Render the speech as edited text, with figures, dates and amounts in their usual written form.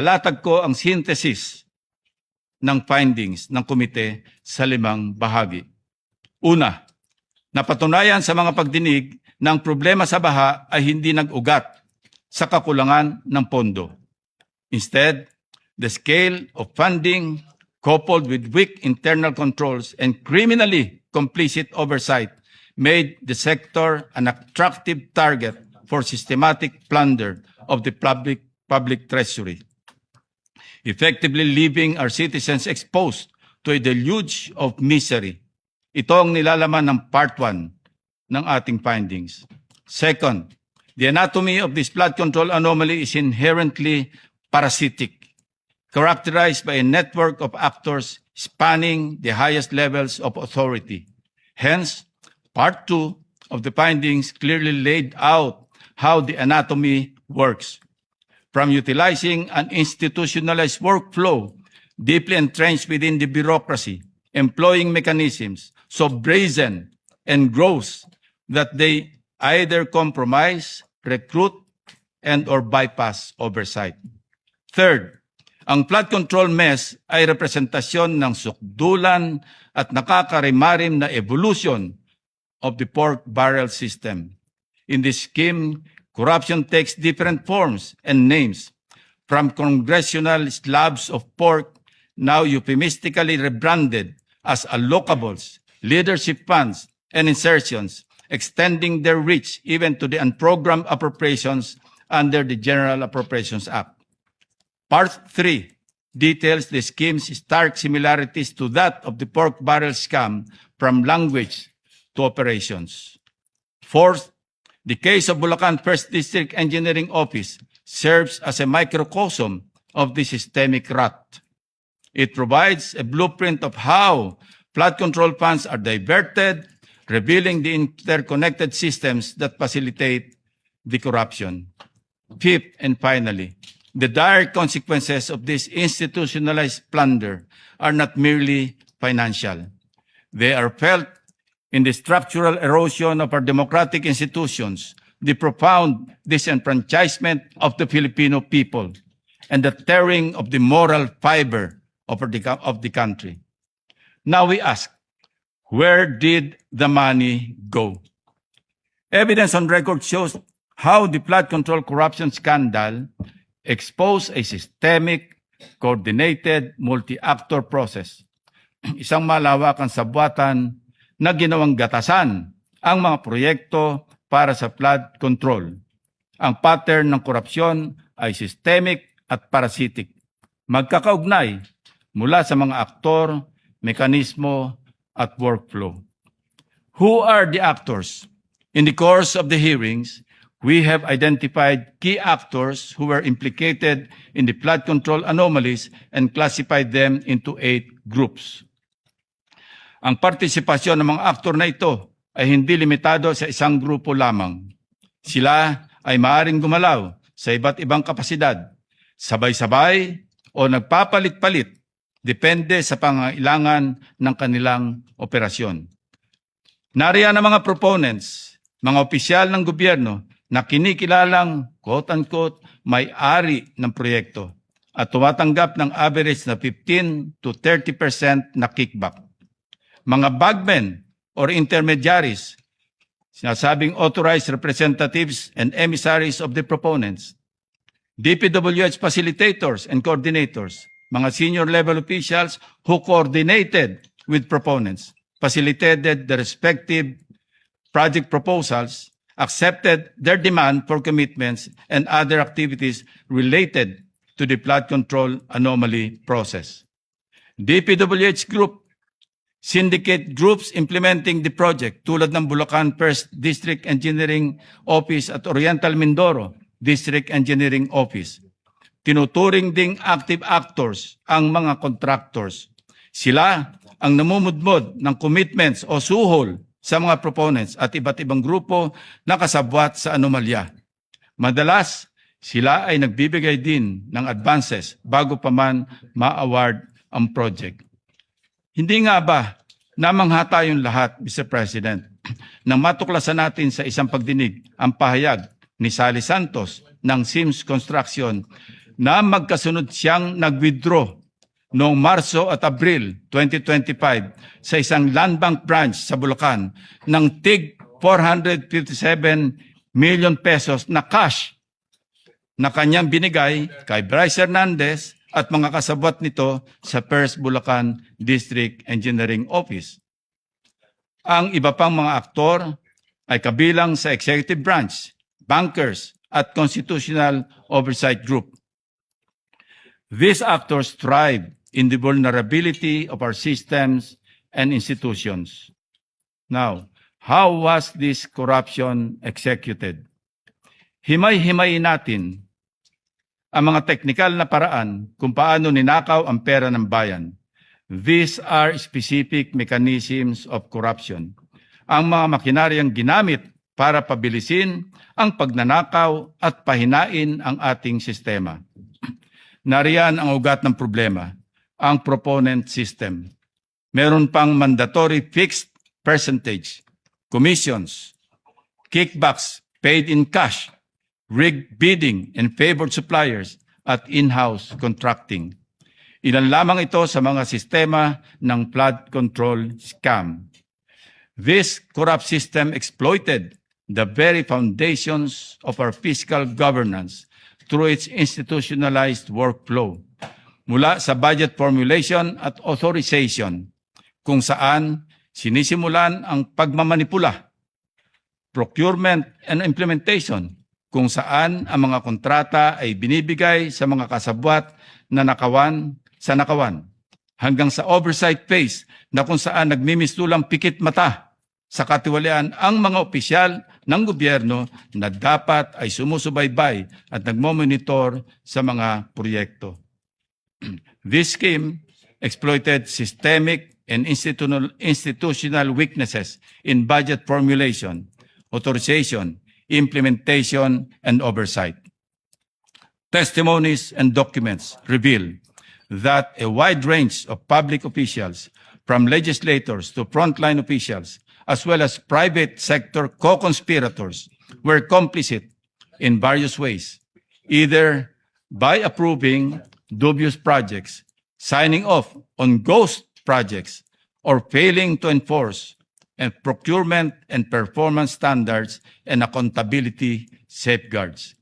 Latag ko ang synthesis ng findings ng komite sa 5 bahagi. Una, napatunayan sa mga pagdinig na ang problema sa baha ay hindi nag-ugat sa kakulangan ng pondo. Instead, the scale of funding coupled with weak internal controls and criminally complicit oversight made the sector an attractive target for systematic plunder of the public treasury, effectively leaving our citizens exposed to a deluge of misery. Ito ang nilalaman ng Part 1 ng ating findings. Second, the anatomy of this flood control anomaly is inherently parasitic, characterized by a network of actors spanning the highest levels of authority. Hence, Part 2 of the findings clearly laid out how the anatomy works. From utilizing an institutionalized workflow deeply entrenched within the bureaucracy, employing mechanisms so brazen and gross that they either compromise, recruit, and or bypass oversight. Third, ang flood control mess ay representasyon ng sukdulan at nakakarimarim na evolution of the pork barrel system. In this scheme, corruption takes different forms and names, from congressional slabs of pork, now euphemistically rebranded as allocables, leadership funds, and insertions, extending their reach even to the unprogrammed appropriations under the General Appropriations Act. Part 3 details the scheme's stark similarities to that of the pork barrel scam from language to operations. Fourth, the case of Bulacan First District Engineering Office serves as a microcosm of the systemic rot. It provides a blueprint of how flood control funds are diverted, revealing the interconnected systems that facilitate the corruption. Fifth, and finally, the dire consequences of this institutionalized plunder are not merely financial. They are felt in the structural erosion of our democratic institutions, the profound disenfranchisement of the Filipino people, and the tearing of the moral fiber of the country. Now we ask, where did the money go? Evidence on record shows how the flood control corruption scandal exposed a systemic, coordinated, multi-actor process. Isang malawakang sabwatan na ginawang gatasan ang mga proyekto para sa flood control. Ang pattern ng korupsyon ay systemic at parasitic. Magkakaugnay mula sa mga aktor, mekanismo, at workflow. Who are the actors? In the course of the hearings, we have identified key actors who were implicated in the flood control anomalies and classified them into 8 groups. Ang partisipasyon ng mga aktor na ito ay hindi limitado sa isang grupo lamang. Sila ay maaaring gumalaw sa iba't ibang kapasidad, sabay-sabay o nagpapalit-palit, depende sa pangailangan ng kanilang operasyon. Nariyan ang mga proponents, mga opisyal ng gobyerno na kinikilalang quote-unquote may-ari ng proyekto at tumatanggap ng average na 15 to 30% na kickback. Mga bagmen or intermediaries, sinasabing authorized representatives and emissaries of the proponents, DPWH facilitators and coordinators, mga senior level officials who coordinated with proponents, facilitated the respective project proposals, accepted their demand for commitments and other activities related to the flood control anomaly process. DPWH Group, syndicate groups implementing the project tulad ng Bulacan First District Engineering Office at Oriental Mindoro District Engineering Office. Tinuturing ding active actors ang mga contractors. Sila ang namumudmod ng commitments o suhol sa mga proponents at iba't ibang grupo na kasabwat sa anomalya. Madalas, sila ay nagbibigay din ng advances bago pa man ma-award ang project. Hindi nga ba namangha tayong lahat, Mr. President, nang matuklasan natin sa isang pagdinig ang pahayag ni Sally Santos ng Sims Construction na magkasunod siyang nag-withdraw noong Marso at Abril 2025 sa isang land bank branch sa Bulacan ng tig 457 million pesos na cash na kanyang binigay kay Bryce Hernandez at mga kasabwat nito sa First Bulacan District Engineering Office. Ang iba pang mga aktor ay kabilang sa executive branch, bankers, at constitutional oversight group. These actors thrive in the vulnerability of our systems and institutions. Now, how was this corruption executed? Himay-himayin natin ang mga teknikal na paraan kung paano ninakaw ang pera ng bayan. These are specific mechanisms of corruption. Ang mga makinaryang ginamit para pabilisin ang pagnanakaw at pahinain ang ating sistema. Nariyan ang ugat ng problema, ang proponent system. Meron pang mandatory fixed percentage, commissions, kickbacks paid in cash, rigged bidding and favored suppliers at in-house contracting. Ilan lamang ito sa mga sistema ng flood control scam. This corrupt system exploited the very foundations of our fiscal governance through its institutionalized workflow, mula sa budget formulation at authorization, kung saan sinisimulan ang pagmamanipula, procurement and implementation, kung saan ang mga kontrata ay binibigay sa mga kasabwat na nakawan, hanggang sa oversight phase na kung saan nagmimistulang pikit mata sa katiwalian ang mga opisyal ng gobyerno na dapat ay sumusubaybay at nagmomonitor sa mga proyekto. This scheme exploited systemic and institutional weaknesses in budget formulation, authorization, implementation, and oversight. Testimonies and documents reveal that a wide range of public officials, from legislators to frontline officials, as well as private sector co-conspirators, were complicit in various ways, either by approving dubious projects, signing off on ghost projects, or failing to enforce and procurement and performance standards and accountability safeguards.